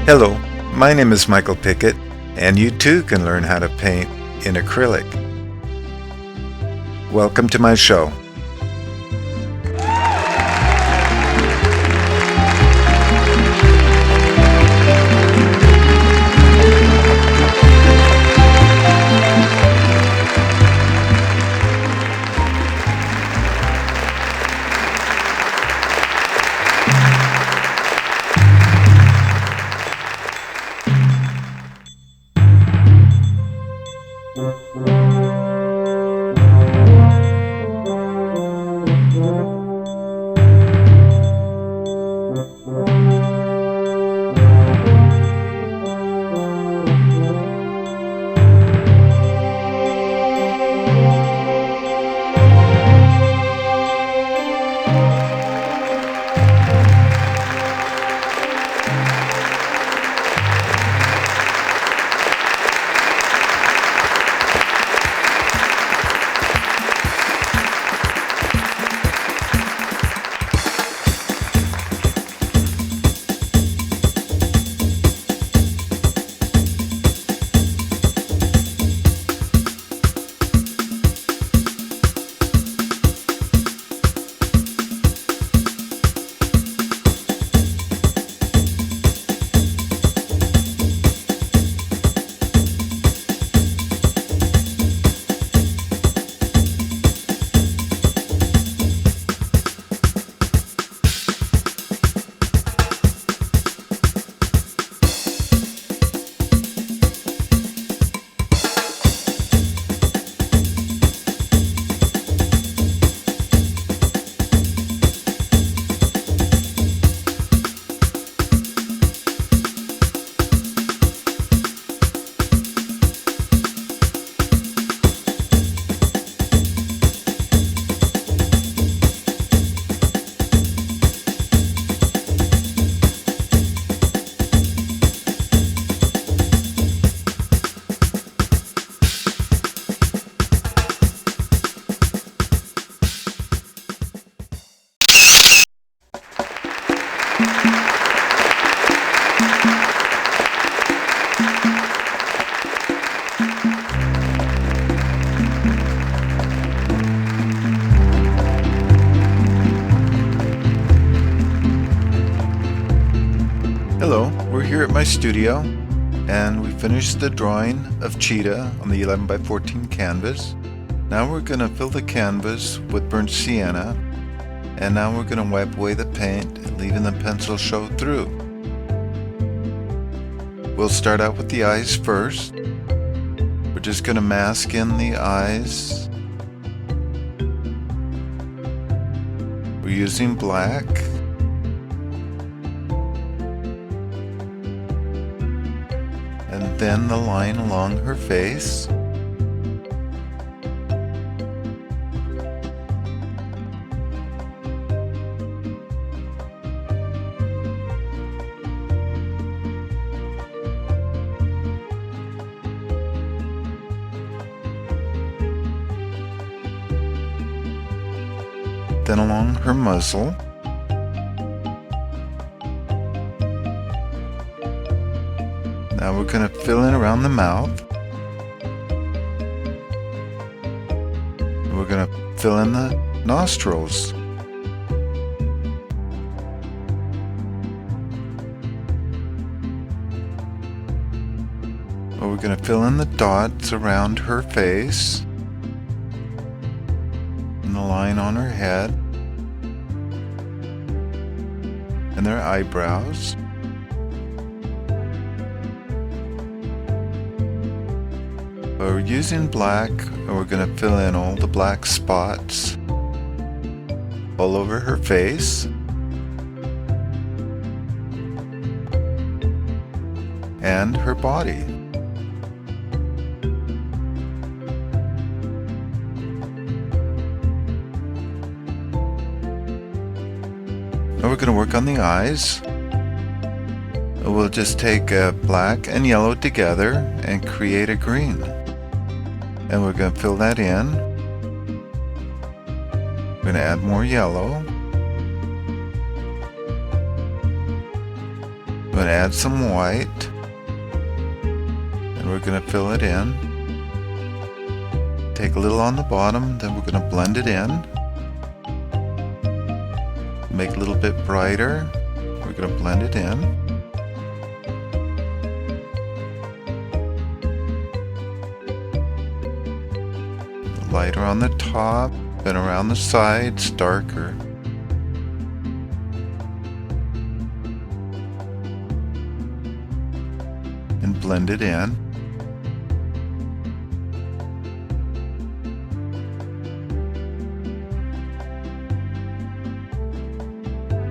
Hello, my name is Michael Pickett, and you too can learn how to paint in acrylic. Welcome to my show. Hello, we're here at my studio, and we finished the drawing of Cheetah on the 11 by 14 canvas. Now we're going to fill the canvas with burnt sienna, and now we're going to wipe away the paint, leaving the pencil show through. We'll start out with the eyes first. We're just going to mask in the eyes. We're using black. And then the line along her face. Then along her muzzle. Now we're going to fill in around the mouth. We're going to fill in the nostrils. We're going to fill in the dots around her face and the line on her head and their eyebrows. We're using black, and we're going to fill in all the black spots all over her face and her body. Now we're going to work on the eyes. We'll just take black and yellow together and create a green. And we're going to fill that in. We're going to add more yellow. going to add some white, and we're going to fill it in. Take a little on the bottom, then we're going to blend it in. Make it a little bit brighter. We're going to blend it in. Lighter on the top, then around the sides, darker. And blend it in.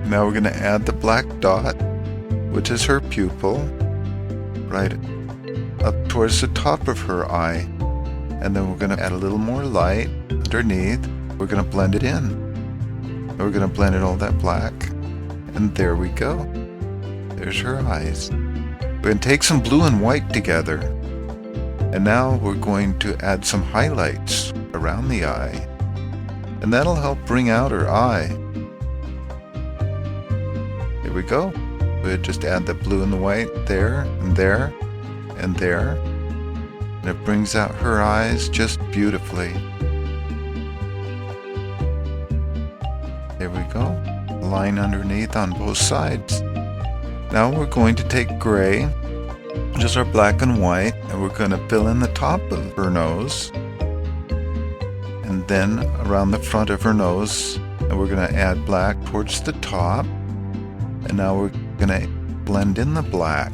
Now we're going to add the black dot, which is her pupil, right up towards the top of her eye. And then we're going to add a little more light underneath. We're going to blend it in. And we're going to blend in all that black. And there we go. There's her eyes. We're going to take some blue and white together. And now we're going to add some highlights around the eye. And that'll help bring out her eye. Here we go. We'll just add the blue and the white there and there and there. And it brings out her eyes just beautifully. There we go. Line underneath on both sides. Now we're going to take gray, just our black and white, and we're going to fill in the top of her nose. And then around the front of her nose, and we're going to add black towards the top. And now we're going to blend in the black.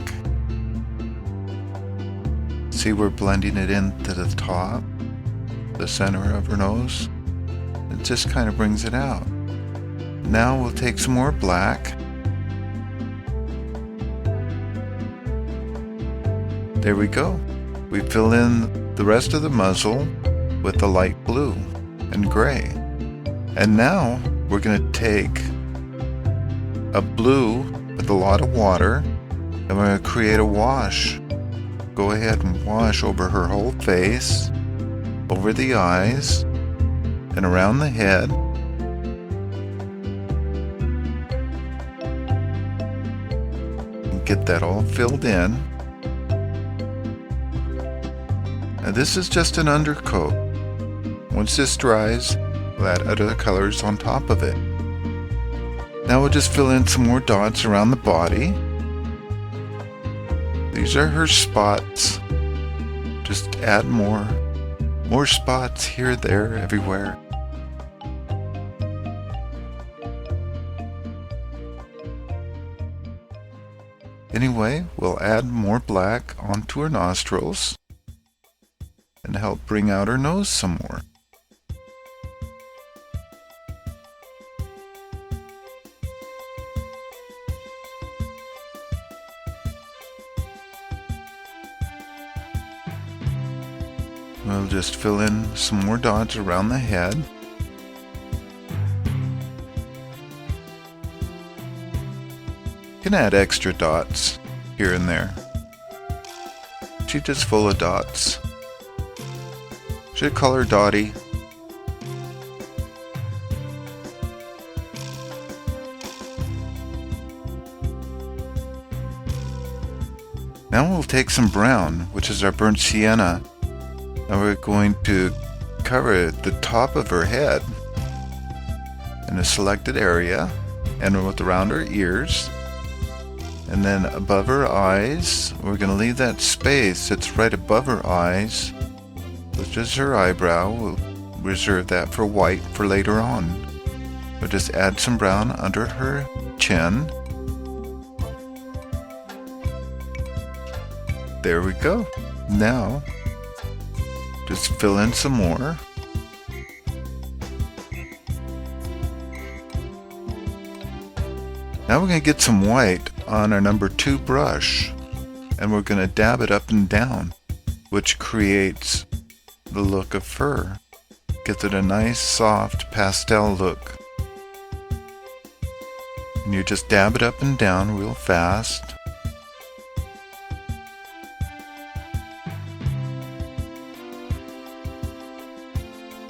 See, we're blending it into the top, the center of her nose. It just kind of brings it out. Now we'll take some more black. There we go. We fill in the rest of the muzzle with the light blue and gray. And now we're going to take a blue with a lot of water, and we're going to create a wash. Go ahead and wash over her whole face, over the eyes, and around the head. And get that all filled in. Now this is just an undercoat. Once this dries, we'll add other colors on top of it. Now we'll just fill in some more dots around the body. These are her spots. Just add more spots here, there, everywhere. Anyway, we'll add more black onto her nostrils and help bring out her nose some more. We'll just fill in some more dots around the head. You can add extra dots here and there. Cheetah's full of dots. Should call her Dottie. Now we'll take some brown, which is our burnt sienna, and we're going to cover the top of her head in a selected area and around her ears. And then above her eyes, we're going to leave that space that's right above her eyes, which is her eyebrow. We'll reserve that for white for later on. We'll just add some brown under her chin. There we go. Now, just fill in some more. Now we're going to get some white on our number 2 brush, and we're going to dab it up and down, which creates the look of fur. Gives it a nice soft pastel look. And you just dab it up and down real fast.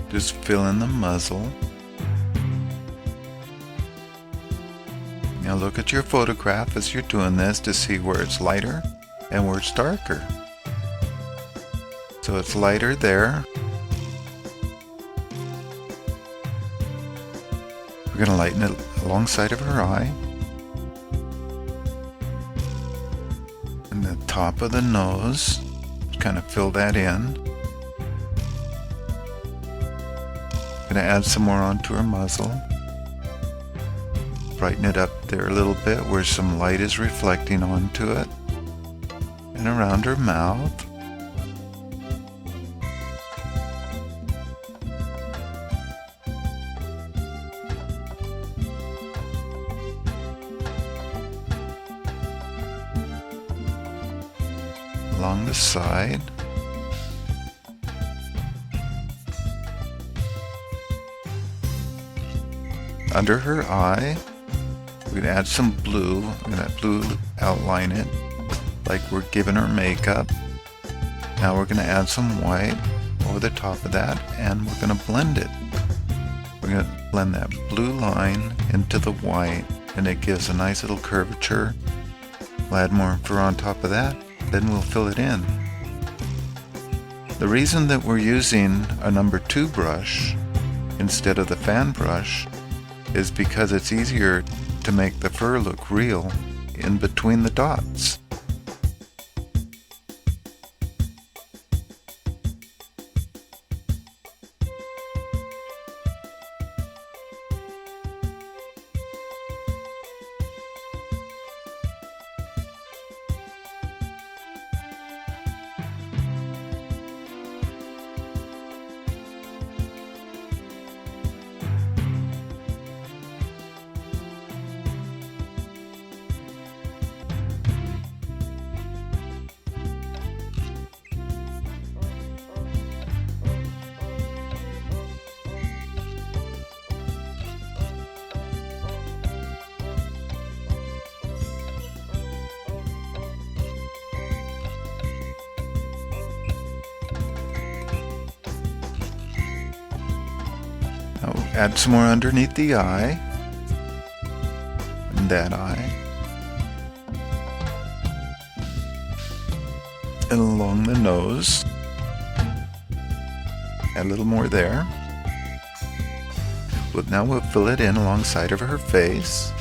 Just fill in the muzzle. Now look at your photograph as you're doing this to see where it's lighter and where it's darker. So it's lighter there. We're going to lighten it alongside of her eye. And the top of the nose, kind of fill that in. Going to add some more onto her muzzle. Brighten it up there a little bit where some light is reflecting onto it. And around her mouth. Along the side. Under her eye, we're going to add some blue. We're going to blue outline it like we're giving her makeup. Now we're going to add some white over the top of that, and we're going to blend it. We're going to blend that blue line into the white, and it gives a nice little curvature. We'll add more fur on top of that, then we'll fill it in. The reason that we're using a number 2 brush instead of the fan brush is because it's easier to make the fur look real in between the dots. Now add some more underneath the eye, and that eye, and along the nose. Add a little more there. But now we'll fill it in alongside of her face.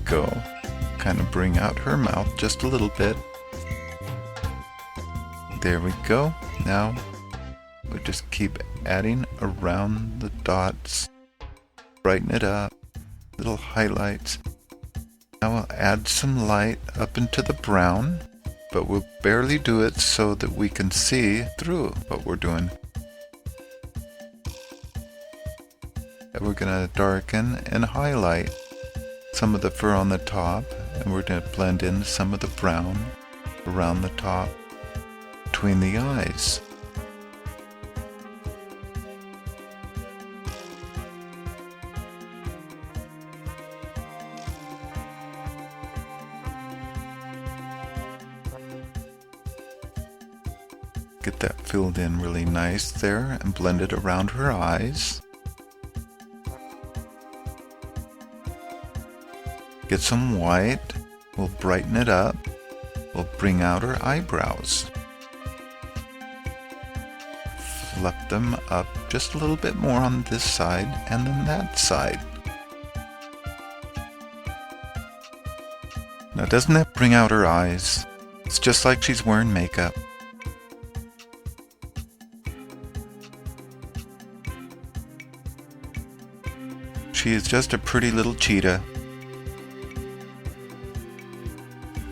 Go. Kind of bring out her mouth just a little bit. There we go. Now we just keep adding around the dots, brighten it up, little highlights. Now we'll add some light up into the brown, but we'll barely do it so that we can see through what we're doing. And we're going to darken and highlight some of the fur on the top, and we're going to blend in some of the brown around the top between the eyes. Get that filled in really nice there and blend it around her eyes. Get some white, we'll brighten it up, we'll bring out her eyebrows. Fluff them up just a little bit more on this side and then that side. Now doesn't that bring out her eyes? It's just like she's wearing makeup. She is just a pretty little cheetah.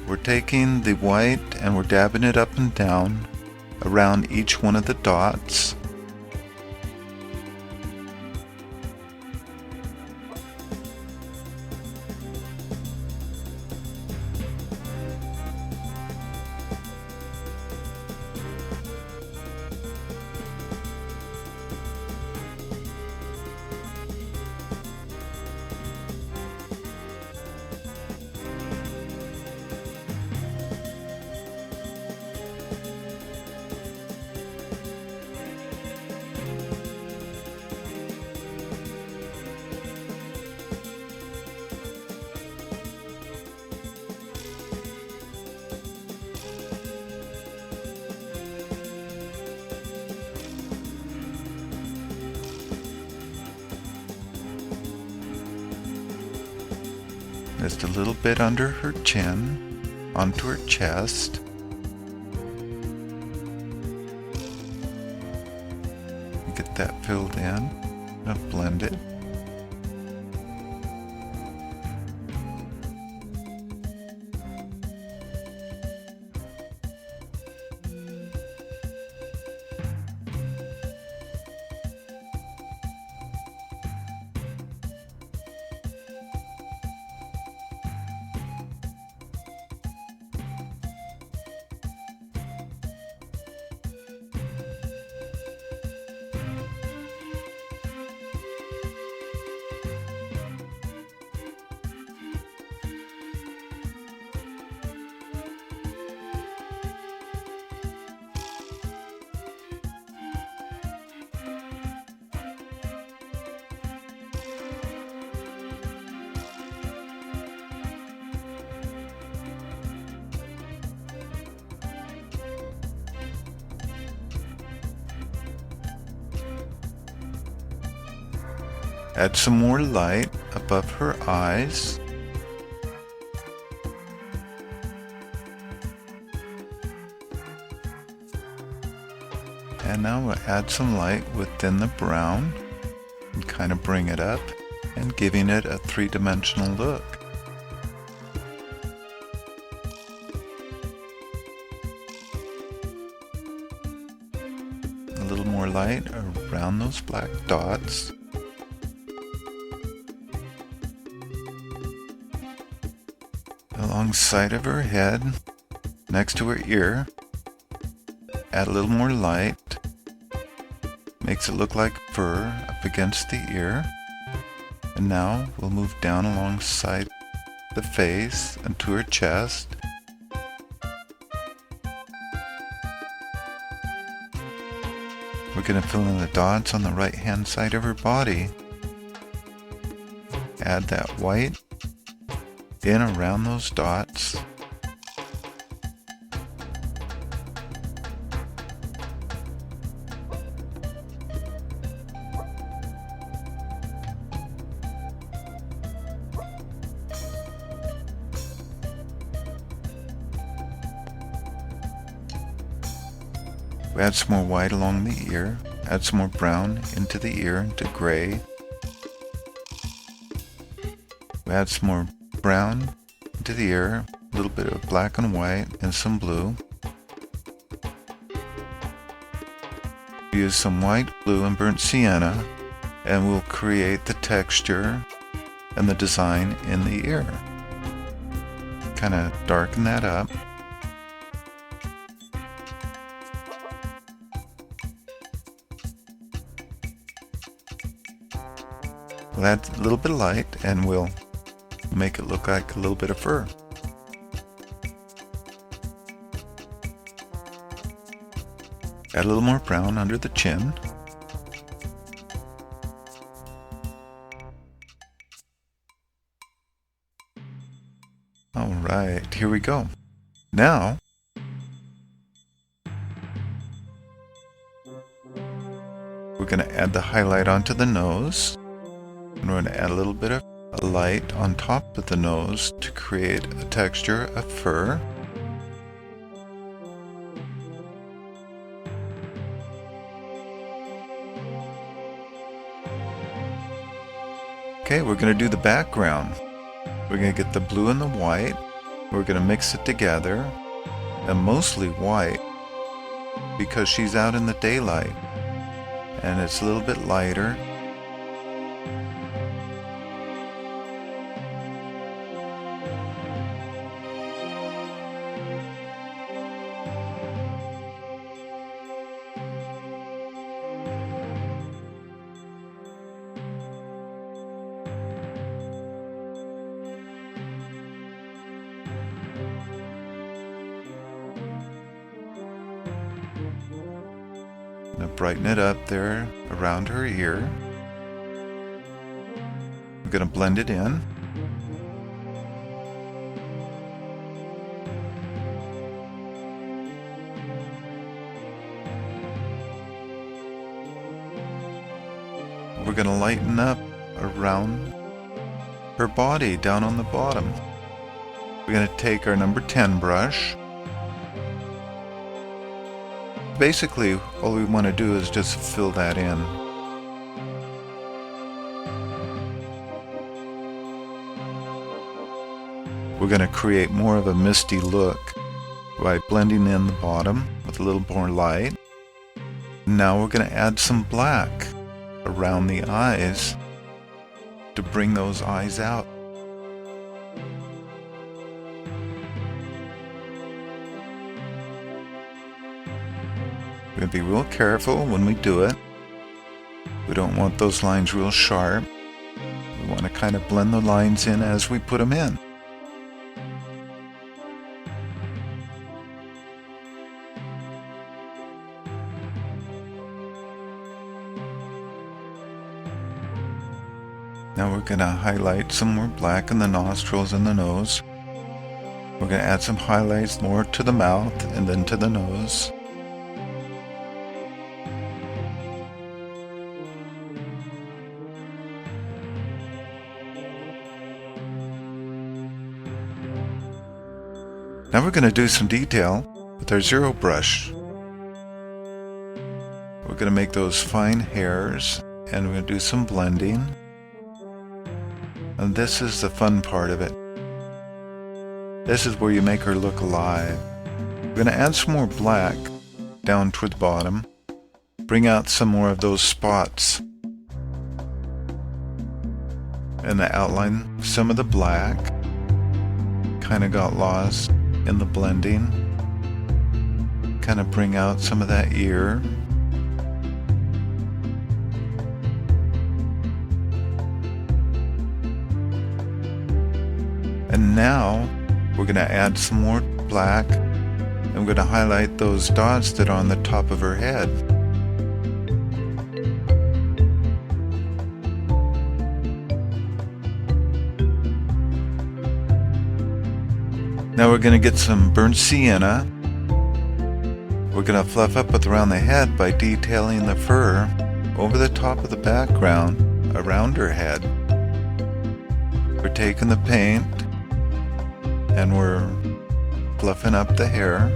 We're taking the white and we're dabbing it up and down around each one of the dots. Just a little bit under her chin, onto her chest. Get that filled in. I'll blend it. Add some more light above her eyes. And now we'll add some light within the brown and kind of bring it up and giving it a three-dimensional look. A little more light around those black dots. Alongside of her head, next to her ear, add a little more light, makes it look like fur up against the ear. And now we'll move down alongside the face and to her chest. We're going to fill in the dots on the right hand side of her body. Add that white in around those dots. We add some more white along the ear, add some more brown into the ear, into gray. We add some more brown into the ear, a little bit of black and white, and some blue. Use some white, blue, and burnt sienna, and we'll create the texture and the design in the ear. Kind of darken that up. We'll add a little bit of light and we'll make it look like a little bit of fur. Add a little more brown under the chin. Alright, here we go. Now, we're going to add the highlight onto the nose. And we're going to add a little bit of light on top of the nose to create a texture of fur. Okay, we're going to do the background. We're going to get the blue and the white. We're going to mix it together, and mostly white because she's out in the daylight and it's a little bit lighter. Brighten it up there around her ear. We're going to blend it in. We're going to lighten up around her body down on the bottom. We're going to take our number 10 brush. Basically, all we want to do is just fill that in. We're going to create more of a misty look by blending in the bottom with a little more light. Now we're going to add some black around the eyes to bring those eyes out. We're going to be real careful when we do it. We don't want those lines real sharp. We want to kind of blend the lines in as we put them in. Now we're going to highlight some more black in the nostrils and the nose. We're going to add some highlights more to the mouth and then to the nose. Now we're going to do some detail with our zero brush. We're going to make those fine hairs and we're going to do some blending. And this is the fun part of it. This is where you make her look alive. We're going to add some more black down toward the bottom. Bring out some more of those spots. And the outline, some of the black kind of got lost in the blending. Kind of bring out some of that ear. And now we're going to add some more black and we're going to highlight those dots that are on the top of her head. Now we're going to get some burnt sienna. We're going to fluff up around the head by detailing the fur over the top of the background around her head. We're taking the paint and we're fluffing up the hair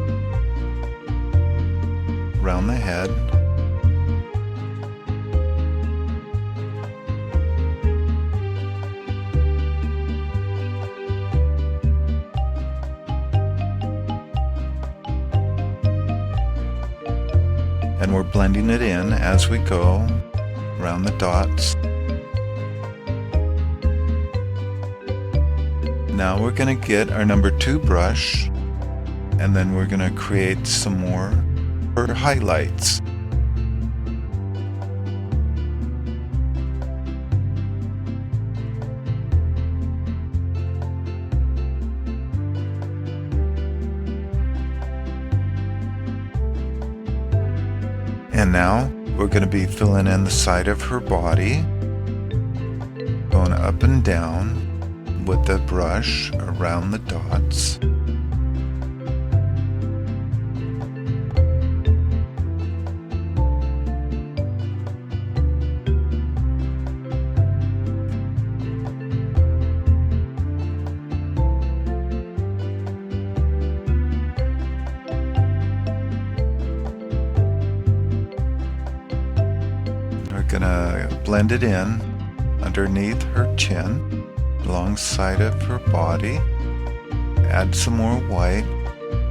around the head. And we're blending it in as we go around the dots. Now we're going to get our number 2 brush and then we're going to create some more for highlights. And now we're going to be filling in the side of her body, going up and down with the brush around the dots. We're gonna blend it in underneath her chin, alongside of her body. Add some more white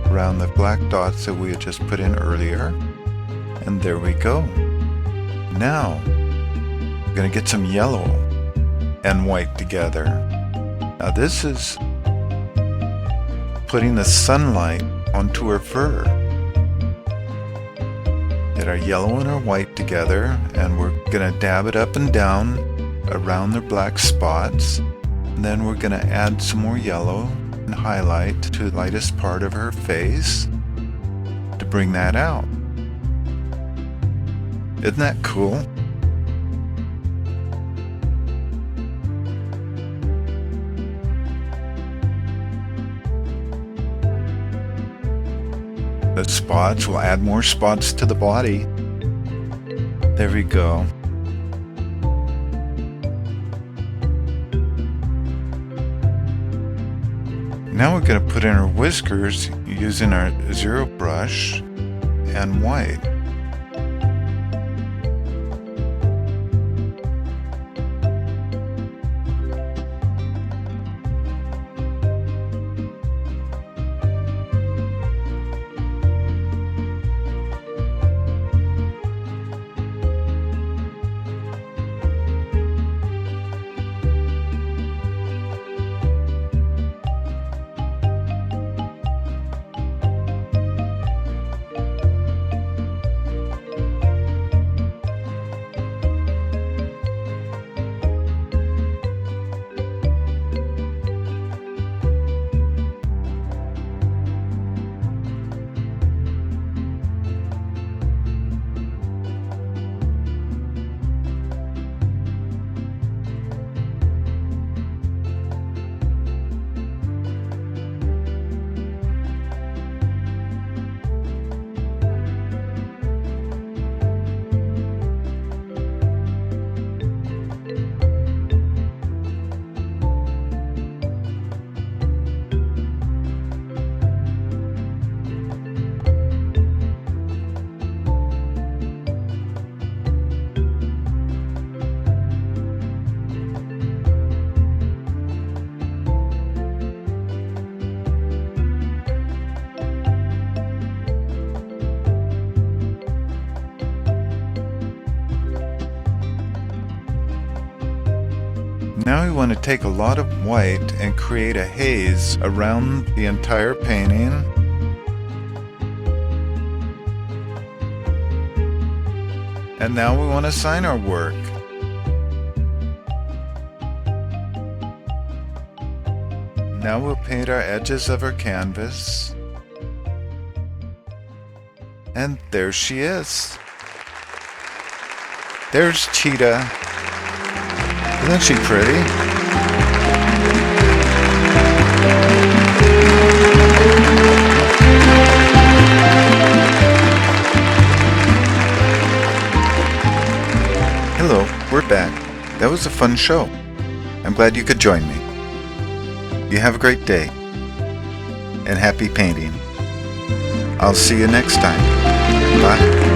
around the black dots that we had just put in earlier. And there we go. Now, we're going to get some yellow and white together. Now this is putting the sunlight onto her fur. Get our yellow and our white together, and we're going to dab it up and down around the black spots. And then we're going to add some more yellow and highlight to the lightest part of her face to bring that out. Isn't that cool? The spots, we'll add more spots to the body. There we go. Now we're going to put in her whiskers using our zero brush and white. Now we want to take a lot of white and create a haze around the entire painting. And now we want to sign our work. Now we'll paint our edges of our canvas. And there she is. There's Cheetah. Isn't she pretty? Hello, we're back. That was a fun show. I'm glad you could join me. You have a great day. And happy painting. I'll see you next time. Bye.